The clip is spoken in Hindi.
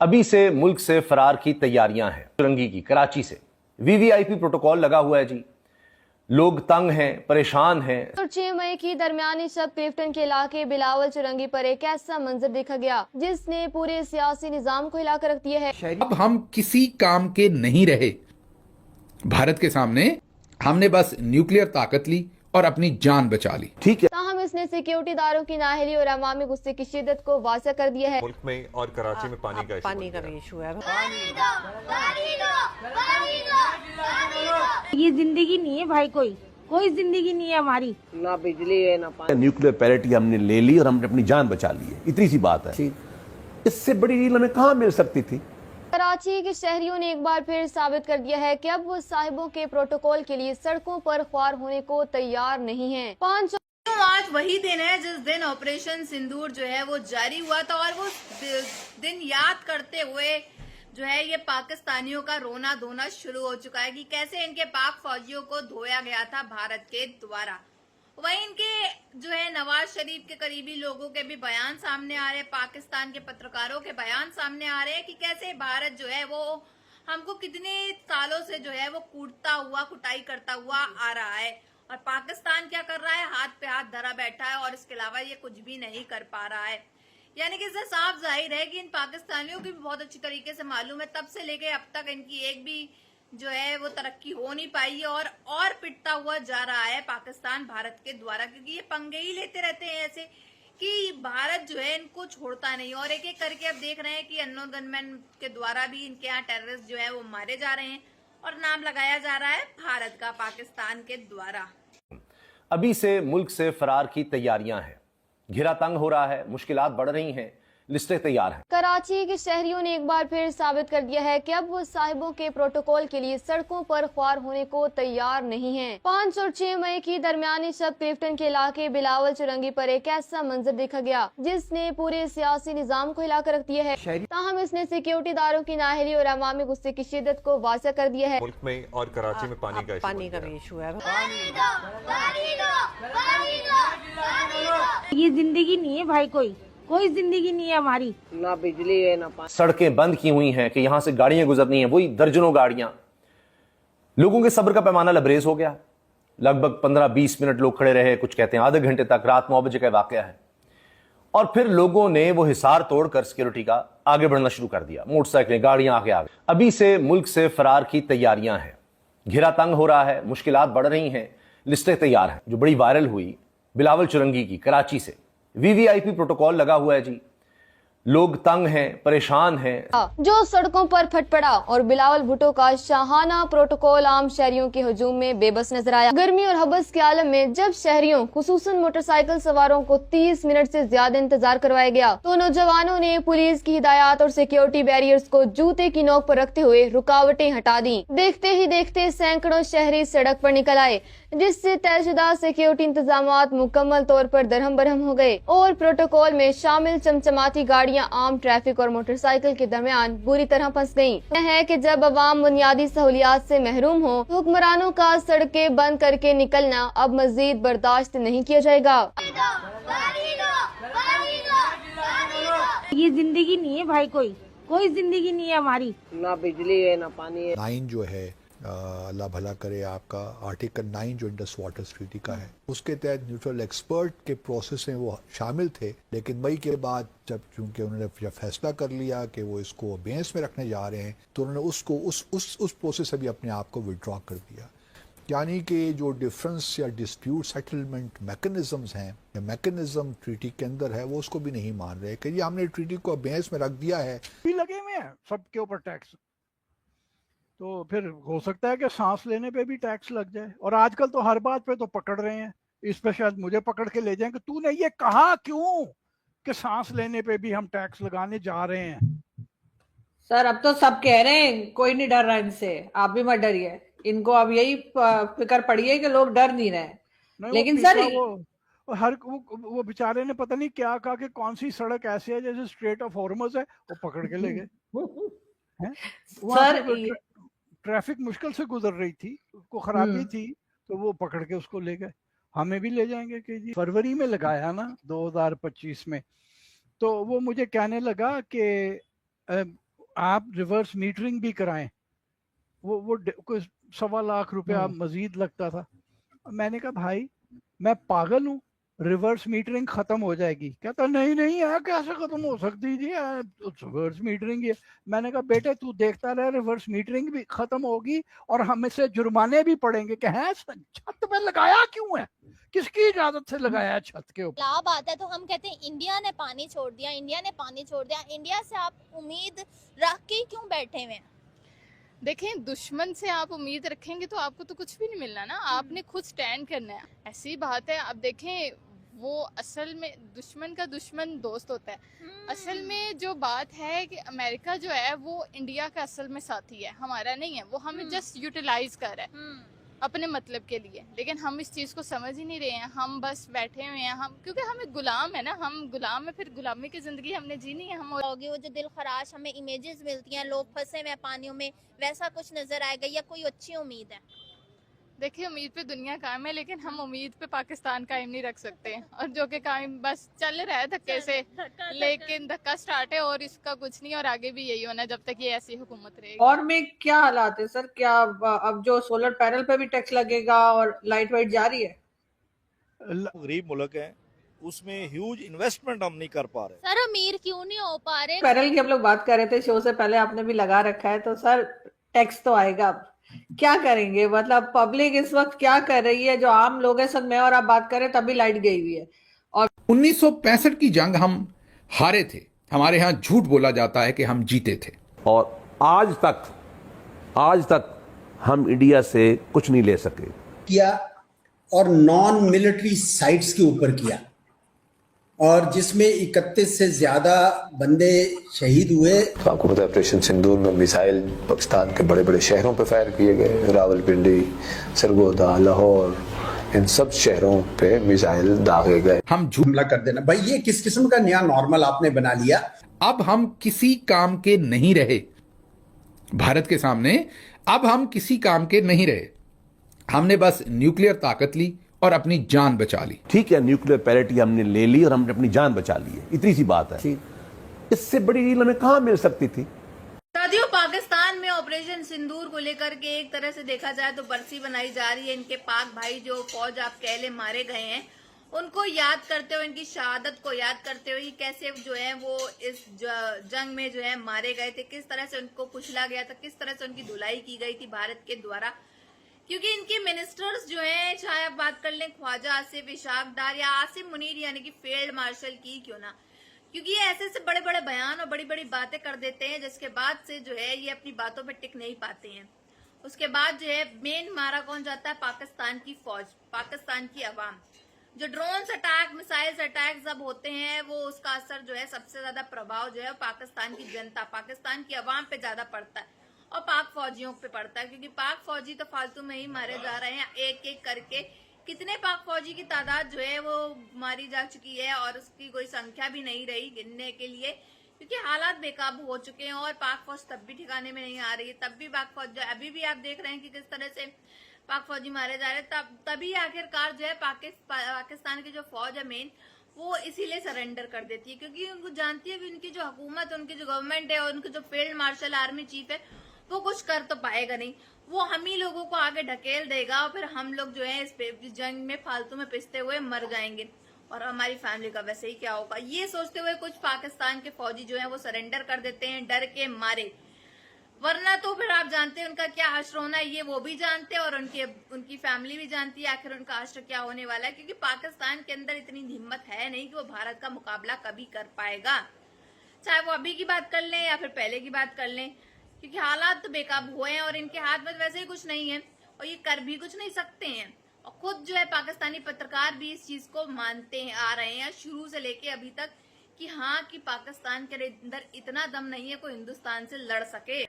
अभी से मुल्क से फरार की तैयारियां हैं। चुरंगी की कराची से वीवीआईपी प्रोटोकॉल लगा हुआ है जी। लोग तंग हैं, परेशान हैं। और 6 मई की दरमियानी शब क्लिफ्टन के इलाके बिलावल चुरंगी पर एक ऐसा मंजर देखा गया जिसने पूरे सियासी निजाम को हिलाकर रख दिया है। अब हम किसी काम के नहीं रहे। भारत के सामने हमने बस न्यूक्लियर ताकत ली और अपनी जान बचा ली। ठीक है, ताहम इसने सिक्योरिटी दारों की नाहली और अवामी गुस्से की शिद्दत को वाज़ह कर दिया है। मुल्क में और कराची में पानी का भी इशू है। ये जिंदगी नहीं है भाई, कोई जिंदगी नहीं है हमारी। ना बिजली है ना पानी। न्यूक्लियर पैरिटी हमने ले ली और हमने अपनी जान बचा ली है। इतनी सी बात है। इससे बड़ी डील हमें कहां मिल सकती थी। कराची के शहरियों ने एक बार फिर साबित कर दिया है कि अब वो साहिबों के प्रोटोकॉल के लिए सड़कों पर ख्वार होने को तैयार नहीं है। 5 आज वही दिन है जिस दिन ऑपरेशन सिंदूर जो है वो जारी हुआ था और वो दिन याद करते हुए जो है ये पाकिस्तानियों का रोना धोना शुरू हो चुका है कि कैसे इनके पाक फौजियों को धोया गया था भारत के द्वारा। वहीं इनके जो है नवाज शरीफ के करीबी लोगों के भी बयान सामने आ रहे हैं, पाकिस्तान के पत्रकारों के बयान सामने आ रहे हैं कि कैसे भारत जो है वो हमको कितने सालों से जो है वो कूटता हुआ कुटाई करता हुआ आ रहा है और पाकिस्तान क्या कर रहा है, हाथ पे हाथ धरा बैठा है और इसके अलावा ये कुछ भी नहीं कर पा रहा है। यानी कि इससे साफ जाहिर है कि इन पाकिस्तानियों की भी बहुत अच्छी तरीके से मालूम है तब से लेके अब तक इनकी एक भी जो है वो तरक्की हो नहीं पाई है और पिटता हुआ जा रहा है पाकिस्तान भारत के द्वारा, क्योंकि ये पंगे ही लेते रहते हैं ऐसे कि भारत जो है इनको छोड़ता नहीं और एक एक करके अब देख रहे हैं कि अननोन गनमैन के द्वारा भी इनके यहाँ टेररिस्ट जो है वो मारे जा रहे हैं और नाम लगाया जा रहा है भारत का पाकिस्तान के द्वारा। अभी से मुल्क से फरार की तैयारियां हैं। घेरा तंग हो रहा है, मुश्किलात बढ़ रही हैं, लिस्टें तैयार हैं। कराची के शहरियों ने एक बार फिर साबित कर दिया है कि अब वो साहिबों के प्रोटोकॉल के लिए सड़कों पर ख्वार होने को तैयार नहीं है। 5 और 6 मई की दरमियानी शब क्लिफ्टन के इलाके बिलावल चुरंगी पर एक ऐसा मंजर देखा गया जिसने पूरे सियासी निजाम को हिलाकर रख दिया है। ताहम इसने सिक्योरिटी दारों की नाहली और अवामी गुस्से की शिद्दत को वाज़ह कर दिया है। मुल्क में और कराची में पानी का भी इशू है। ये जिंदगी नहीं है भाई, कोई जिंदगी नहीं है हमारी। ना बिजली है ना पानी। सड़कें बंद की हुई हैं कि यहां से गाड़ियां गुजरनी हैं, वही दर्जनों गाड़ियां। लोगों के सब्र का पैमाना लबरेज हो गया। लगभग 15-20 मिनट लोग खड़े रहे, कुछ कहते हैं आधे घंटे तक। रात 9 बजे का वाकया है और फिर लोगों ने वो हिसार तोड़कर सिक्योरिटी का आगे बढ़ना शुरू कर दिया। मोटरसाइकिलें, गाड़ियां आगे आ गई। अभी से मुल्क से फरार की तैयारियां हैं। घेरा तंग हो रहा है, मुश्किलात बढ़ रही हैं, लिस्टें तैयार हैं। जो बड़ी वायरल हुई बिलावल चुरंगी की कराची से वीवीआईपी प्रोटोकॉल लगा हुआ है जी। लोग तंग हैं, परेशान हैं। जो सड़कों पर फटपड़ा और बिलावल भुट्टो का शाहाना प्रोटोकॉल आम शहरियों के हुजूम में बेबस नजर आया। गर्मी और हबस के आलम में जब शहरियों खुसूसन मोटरसाइकिल सवारों को 30 मिनट से ज्यादा इंतजार करवाया गया तो नौजवानों ने पुलिस की हिदायत और सिक्योरिटी बैरियर्स को जूते की नोक पर रखते हुए रुकावटें हटा दी। देखते ही देखते सैकड़ों शहरी सड़क पर निकल आए जिससे तयशुदा सिक्योरिटी इंतजामात मुकम्मल तौर पर दरहम बरहम हो गए और प्रोटोकॉल में शामिल चमचमाती गाड़ियां आम ट्रैफिक और मोटरसाइकिल के दरमियान बुरी तरह फंस गयी। यह है कि जब अवाम बुनियादी सहूलियात से महरूम हो तो हुक्मरानों का सड़कें बंद करके निकलना अब मजीद बर्दाश्त नहीं किया जाएगा। ये जिंदगी नहीं है भाई, कोई जिंदगी नहीं है हमारी। ना बिजली है ना पानी है। 9 जो है अल्लाह भला करे आपका, आर्टिकल 9 जो इंडस वाटर्स ट्रीटी का है उसके तहत न्यूट्रल एक्सपर्ट के प्रोसेस में वो शामिल थे, लेकिन मई के बाद जब चूंकि उन्होंने जब फैसला कर लिया कि वो इसको अबेंस में रखने जा रहे हैं तो उन्होंने उसको उस प्रोसेस से भी अपने आप को विड्रॉ कर दिया। यानी कि जो डिफरेंस या डिस्प्यूट सेटलमेंट मैकेनिज्म्स हैं या मैकेनिज्म ट्रीटी के अंदर है वो उसको भी नहीं मान रहे कि ये हमने ट्रीटी को अबेंस में रख दिया है। लगे हुए हैं सबके ऊपर टैक्स, तो फिर हो सकता है कि सांस लेने पे भी टैक्स लग जाए। और आजकल तो हर बात पे तो पकड़ रहे हैं, इस पे शायद मुझे पकड़ के ले जाएंगे, तूने ये कहा क्यों कि सांस लेने पे भी हम टैक्स लगाने जा रहे हैं। सर अब तो सब कह रहे हैं, कोई नहीं डर रहा इनसे, आप भी मत डरिए। इनको अब यही फिक्र पड़ी है कि लोग डर नहीं रहे। लेकिन सर वो बेचारे ने पता नहीं क्या कहा कि कौन सी सड़क ऐसी है जैसे स्ट्रेट ऑफ हॉर्मस है, वो पकड़ के ले गए। सर ट्रैफिक मुश्किल से गुजर रही थी, को खराबी थी तो वो पकड़ के उसको ले गए। हमें भी ले जाएंगे कि जी फरवरी में लगाया ना 2025 में। तो वो मुझे कहने लगा कि आप रिवर्स मीटरिंग भी कराएं, वो कोई 1.25 लाख रुपया मजीद लगता था। मैंने कहा भाई मैं पागल हूँ, रिवर्स मीटरिंग खत्म हो जाएगी। कहता नहीं नहीं यार कैसे खत्म हो सकती जी, रिवर्स मीटरिंग ही है। मैंने कहा बेटे तू देखता रहे, रिवर्स मीटरिंग भी खत्म होगी और हमें से जुर्माने भी पड़ेंगे कि है छत पे लगाया क्यों है, किसकी इजाजत से लगाया है छत के ऊपर। लाभ आता है तो हम कहते हैं इंडिया ने पानी छोड़ दिया, इंडिया ने पानी छोड़ दिया। इंडिया से आप उम्मीद रख के क्यों बैठे हुए हैं? देखें, दुश्मन से आप उम्मीद रखेंगे तो आपको तो कुछ भी नहीं मिलना ना, आपने खुद स्टैंड करना है। ऐसी बात है, अब देखें वो असल में दुश्मन का दुश्मन दोस्त होता है। असल में जो बात है कि अमेरिका जो है वो इंडिया का असल में साथी है, हमारा नहीं है। वो हमें जस्ट यूटिलाइज कर रहा है अपने मतलब के लिए, लेकिन हम इस चीज़ को समझ ही नहीं रहे हैं। हम बस बैठे हुए हैं, हम क्योंकि हमें गुलाम है ना, हम गुलाम है, फिर गुलामी की जिंदगी हमने जीनी है। हम होगी वो जो दिल खराश हमें इमेजेस मिलती हैं, लोग फंसे हुए पानियों में, वैसा कुछ नजर आएगा या कोई अच्छी उम्मीद है? देखिए, उम्मीद पे दुनिया कायम है, लेकिन हम उम्मीद पे पाकिस्तान कायम नहीं रख सकते, और जो कि कायम बस चल रहा है धक्के से, लेकिन धक्का स्टार्ट है और इसका कुछ नहीं, और आगे भी यही होना जब तक ये ऐसी हुकूमत रहेगी। और में क्या हालात है सर? क्या अब जो सोलर पैनल पे भी टैक्स लगेगा और लाइट वाइट जा रही है? गरीब मुल्क है, उसमें ह्यूज इन्वेस्टमेंट हम नहीं कर पा रहे। सर अमीर क्यों नहीं हो पा रहे? पैनल की हम लोग बात कर रहे थे शो से पहले, आपने भी लगा रखा है, तो सर टैक्स तो आएगा, अब क्या करेंगे? मतलब पब्लिक इस वक्त क्या कर रही है? जो आम लोग हैं, सब मैं और आप बात करें तभी लाइट गई हुई है। और 1965 की जंग हम हारे थे, हमारे यहाँ झूठ बोला जाता है कि हम जीते थे। और आज तक हम इंडिया से कुछ नहीं ले सके किया, और नॉन मिलिट्री साइट्स के ऊपर किया, और जिसमें 31 से ज्यादा बंदे शहीद हुए। तो आपको पता है ऑपरेशन सिंदूर में मिसाइल पाकिस्तान के बड़े बड़े शहरों पे फायर किए गए, रावलपिंडी, सरगोदा, लाहौर, इन सब शहरों पे मिसाइल दागे गए। हम हमला कर देना, भाई ये किस किस्म का नया नॉर्मल आपने बना लिया? अब हम किसी काम के नहीं रहे भारत के सामने, अब हम किसी काम के नहीं रहे। हमने बस न्यूक्लियर ताकत ली और अपनी जान बचा ली। ठीक है, न्यूक्लियर पैरिटी हमने ले ली और हमने अपनी जान बचा ली है, इतनी सी बात है। इससे बड़ी डील हमें कहां मिल सकती थी? साथियों, पाकिस्तान में ऑपरेशन सिंदूर को लेकर के एक तरह से देखा जाए तो बरसी बनाई जा रही है। इनके पाक भाई जो फौज आप कह ले मारे गए हैं, उनको याद करते हुए, इनकी शहादत को याद करते हुए, कैसे जो है वो इस जंग में जो है मारे गए थे, किस तरह से उनको कुचला गया था, किस तरह से उनकी धुलाई की गई थी भारत के द्वारा। क्योंकि इनके मिनिस्टर्स जो हैं, चाहे आप बात कर लें ख्वाजा आसिफ इशाक डार या आसिम मुनीर यानी कि फील्ड मार्शल की क्यों ना, क्योंकि ये ऐसे से बड़े बड़े बयान और बड़ी बड़ी बातें कर देते हैं, जिसके बाद से जो है ये अपनी बातों पे टिक नहीं पाते हैं। उसके बाद जो है मेन मारा कौन जाता है? पाकिस्तान की फौज, पाकिस्तान की अवाम। जो ड्रोन्स अटैक, मिसाइल्स अटैक जब होते हैं, वो उसका असर जो है, सबसे ज्यादा प्रभाव जो है पाकिस्तान की जनता, पाकिस्तान की अवाम पे ज्यादा पड़ता है और पाक फौजियों पे पड़ता है। क्योंकि पाक फौजी तो फालतू में ही मारे जा रहे हैं, एक एक करके कितने पाक फौजी की तादाद जो है वो मारी जा चुकी है और उसकी कोई संख्या भी नहीं रही गिनने के लिए, क्योंकि हालात बेकाबू हो चुके हैं और पाक फौज तब भी ठिकाने में नहीं आ रही है। तब भी पाक फौज, अभी भी आप देख रहे हैं कि किस तरह से पाक फौजी मारे जा रहे हैं। तभी आखिरकार जो है पाकिस्तान की जो फौज है मेन, वो इसीलिए सरेंडर कर देती है, क्योंकि उनको जानती है कि उनकी जो हुकूमत, उनकी जो गवर्नमेंट है और उनके जो फील्ड मार्शल आर्मी चीफ है, वो कुछ कर तो पाएगा नहीं, वो हम ही लोगों को आगे ढकेल देगा और फिर हम लोग जो है इस जंग में फालतू में पिसते हुए मर जाएंगे और हमारी फैमिली का वैसे ही क्या होगा। ये सोचते हुए कुछ पाकिस्तान के फौजी जो है वो सरेंडर कर देते हैं डर के मारे, वरना तो फिर आप जानते हैं उनका क्या हश्र होना है, ये वो भी जानते हैं और उनकी फैमिली भी जानती है आखिर उनका हश्र क्या होने वाला है। क्योंकि पाकिस्तान के अंदर इतनी हिम्मत है नहीं कि वो भारत का मुकाबला कभी कर पाएगा, चाहे वो अभी की बात कर लें या फिर पहले की बात कर लें, क्योंकि हालात तो बेकाबू हुए हैं और इनके हाथ में वैसे ही कुछ नहीं है और ये कर भी कुछ नहीं सकते हैं। और खुद जो है पाकिस्तानी पत्रकार भी इस चीज को मानते आ रहे हैं शुरू से लेके अभी तक कि हाँ, कि पाकिस्तान के अंदर इतना दम नहीं है कोई हिंदुस्तान से लड़ सके।